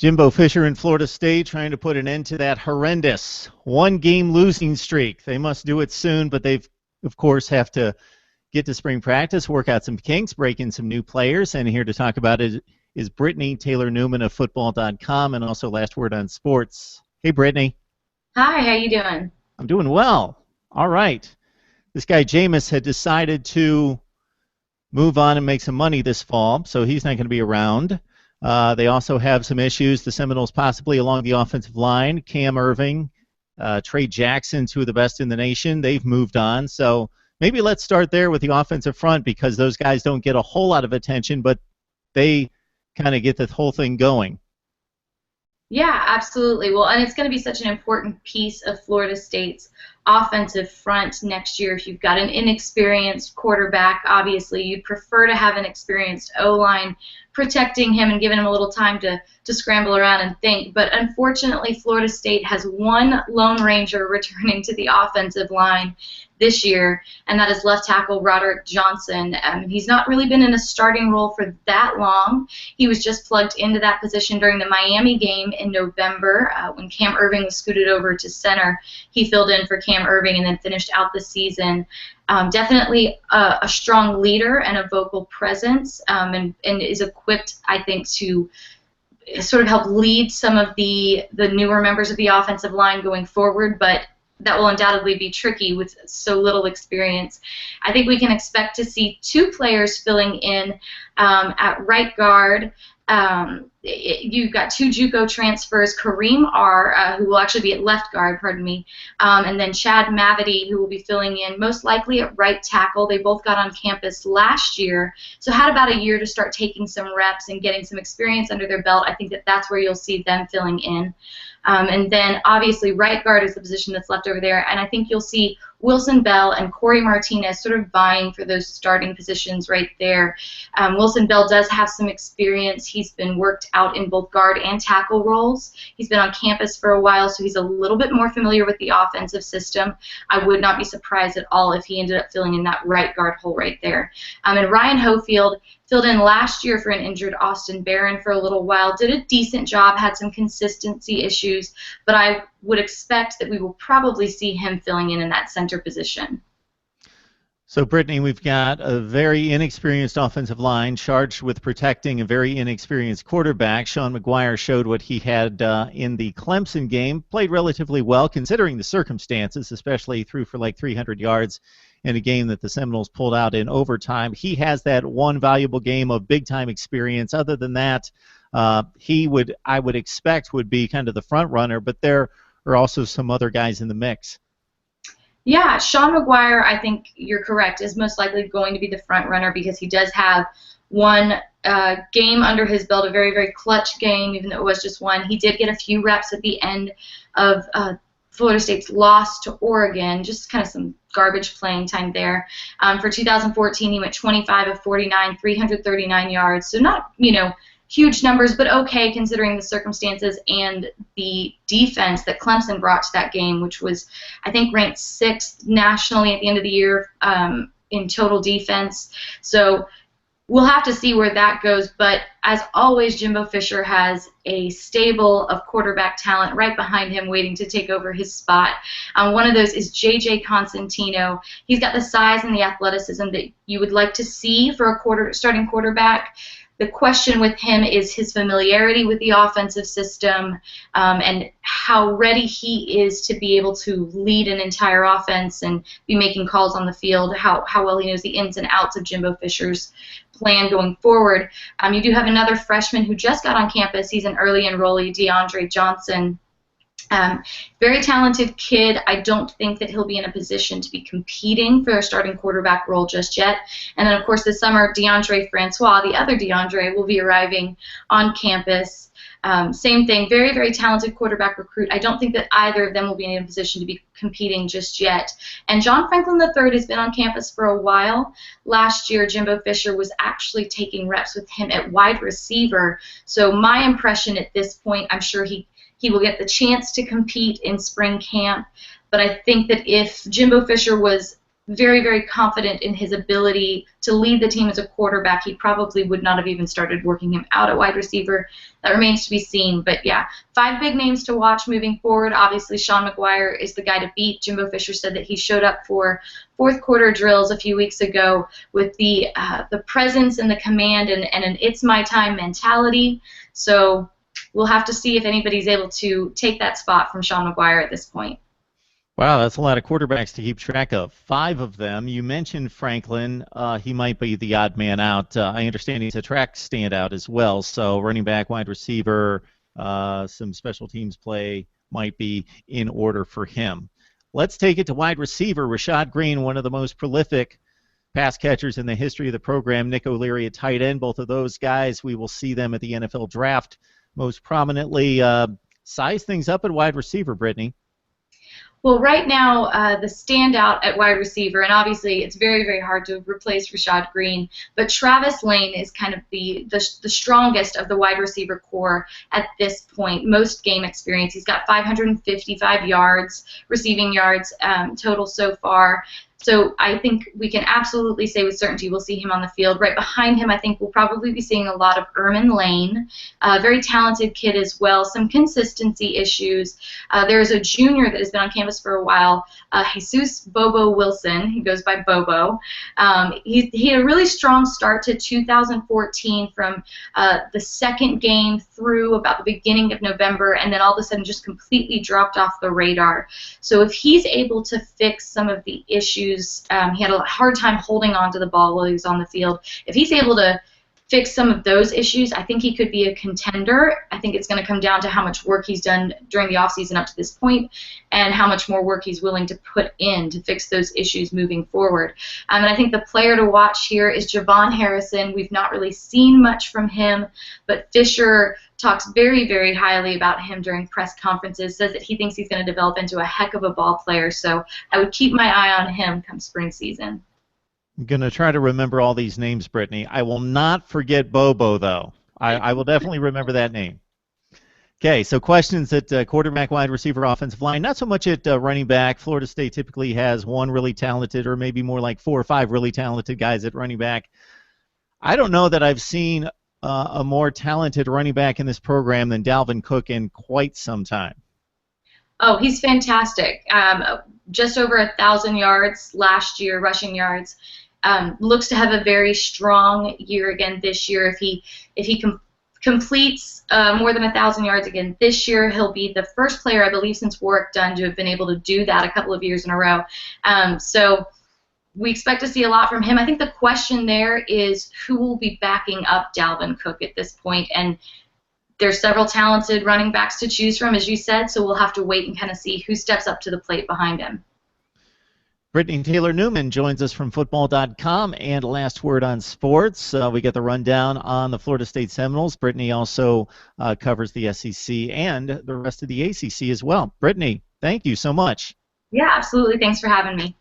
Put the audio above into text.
Jimbo Fisher in Florida State trying to put an end to that horrendous one-game losing streak. They must do it soon, but they've, of course, have to get to spring practice, work out some kinks, break in some new players. And here to talk about it is Brittnee Taylor Newman of Football.com and also Last Word on Sports. Hey, Brittnee. Hi, how you doing? I'm doing well. All right. This guy Jameis had decided to move on and make some money this fall, so he's not going to be around. They also have some issues, the Seminoles possibly along the offensive line. Cam Erving, Trey Jackson, two of the best in the nation. They've moved on. So maybe let's start there with the offensive front because those guys don't get a whole lot of attention, but they kind of get the whole thing going. Yeah, absolutely. Well, and it's going to be such an important piece of Florida State's offensive front next year. If you've got an inexperienced quarterback, obviously you'd prefer to have an experienced O-line protecting him and giving him a little time to scramble around and think. But unfortunately, Florida State has one Lone Ranger returning to the offensive line this year, and that is left tackle Roderick Johnson. He's not really been in a starting role for that long. He was just plugged into that position during the Miami game in November when Cam Erving was scooted over to center. He filled in for Cam Erving and then finished out the season. Definitely a strong leader and a vocal presence, and is equipped, I think, to sort of help lead some of the newer members of the offensive line going forward, but that will undoubtedly be tricky with so little experience. I think we can expect to see two players filling in at right guard. You've got two JUCO transfers, Kareem who will actually be at left guard, and then Chad Mavity, who will be filling in most likely at right tackle. They both got on campus last year, so had about a year to start taking some reps and getting some experience under their belt. I think that's where you'll see them filling in. And then, obviously, right guard is the position that's left over there, and I think you'll see Wilson Bell and Corey Martinez sort of vying for those starting positions right there. Wilson Bell does have some experience. He's been worked out in both guard and tackle roles. He's been on campus for a while, so he's a little bit more familiar with the offensive system. I would not be surprised at all if he ended up filling in that right guard hole right there. And Ryan Hofield filled in last year for an injured Austin Barron for a little while, did a decent job, had some consistency issues, but I would expect that we will probably see him filling in that center position. So, Brittnee, we've got a very inexperienced offensive line charged with protecting a very inexperienced quarterback. Sean Maguire showed what he had in the Clemson game, played relatively well considering the circumstances, especially threw for like 300 yards in a game that the Seminoles pulled out in overtime. He has that one valuable game of big-time experience. Other than that, I would expect, would be kind of the front runner, but there are also some other guys in the mix. Yeah, Sean Maguire, I think you're correct, is most likely going to be the front runner because he does have one game under his belt, a very, very clutch game, even though it was just one. He did get a few reps at the end of Florida State's loss to Oregon, just kind of some garbage playing time there. For 2014, he went 25 of 49, 339 yards, so not, huge numbers, but okay considering the circumstances and the defense that Clemson brought to that game, which was, I think, ranked 6th nationally at the end of the year in total defense. So we'll have to see where that goes, but as always, Jimbo Fisher has a stable of quarterback talent right behind him waiting to take over his spot. One of those is J.J. Constantino. He's got the size and the athleticism that you would like to see for a starting quarterback. The question with him is his familiarity with the offensive system and how ready he is to be able to lead an entire offense and be making calls on the field, how well he knows the ins and outs of Jimbo Fisher's plan going forward. You do have another freshman who just got on campus. He's an early enrollee, DeAndre Johnson. Very talented kid. I don't think that he'll be in a position to be competing for a starting quarterback role just yet. And then, of course, this summer, DeAndre Francois, the other DeAndre, will be arriving on campus. Same thing, very, very talented quarterback recruit. I don't think that either of them will be in a position to be competing just yet. And John Franklin III has been on campus for a while. Last year, Jimbo Fisher was actually taking reps with him at wide receiver. So my impression at this point, I'm sure he will get the chance to compete in spring camp. But I think that if Jimbo Fisher was very, very confident in his ability to lead the team as a quarterback. He probably would not have even started working him out at wide receiver. That remains to be seen. But yeah, 5 big names to watch moving forward. Obviously, Sean Maguire is the guy to beat. Jimbo Fisher said that he showed up for fourth quarter drills a few weeks ago with the presence and the command and an "it's my time" mentality. So we'll have to see if anybody's able to take that spot from Sean Maguire at this point. Wow, that's a lot of quarterbacks to keep track of. 5 of them. You mentioned Franklin. He might be the odd man out. I understand he's a track standout as well. So running back, wide receiver, some special teams play might be in order for him. Let's take it to wide receiver. Rashad Green, one of the most prolific pass catchers in the history of the program. Nick O'Leary at tight end. Both of those guys, we will see them at the NFL draft most prominently. Size things up at wide receiver, Brittnee. Well, right now, the standout at wide receiver, and obviously it's very, very hard to replace Rashad Green, but Travis Lane is kind of the strongest of the wide receiver core at this point. Most game experience. He's got 555 yards, receiving yards total so far. So I think we can absolutely say with certainty we'll see him on the field. Right behind him, I think we'll probably be seeing a lot of Ermon Lane, a very talented kid as well, some consistency issues. There's a junior that has been on campus for a while, Jesus Bobo Wilson. He goes by Bobo. He had a really strong start to 2014 from the second game through about the beginning of November, and then all of a sudden just completely dropped off the radar. So if he's able to fix some of the issues, he had a hard time holding on to the ball while he was on the field. If he's able to fix some of those issues, I think he could be a contender. I think it's going to come down to how much work he's done during the offseason up to this point and how much more work he's willing to put in to fix those issues moving forward. And I think the player to watch here is Javon Harrison. We've not really seen much from him, but Fisher talks very, very highly about him during press conferences, says that he thinks he's going to develop into a heck of a ball player. So I would keep my eye on him come spring season. I'm going to try to remember all these names, Brittnee. I will not forget Bobo, though. I will definitely remember that name. Okay, so questions at quarterback, wide receiver, offensive line. Not so much at running back. Florida State typically has one really talented, or maybe more like 4 or 5 really talented guys at running back. I don't know that I've seen a more talented running back in this program than Dalvin Cook in quite some time. Oh, he's fantastic. Just over 1,000 yards last year, rushing yards. Looks to have a very strong year again this year. If he completes more than 1,000 yards again this year, he'll be the first player, I believe, since Warwick Dunn to have been able to do that a couple of years in a row. So we expect to see a lot from him. I think the question there is who will be backing up Dalvin Cook at this point, and there's several talented running backs to choose from, as you said, so we'll have to wait and kind of see who steps up to the plate behind him. Brittnee Taylor Newman joins us from football.com, and last word on sports. We get the rundown on the Florida State Seminoles. Brittnee also covers the SEC and the rest of the ACC as well. Brittnee, thank you so much. Yeah, absolutely. Thanks for having me.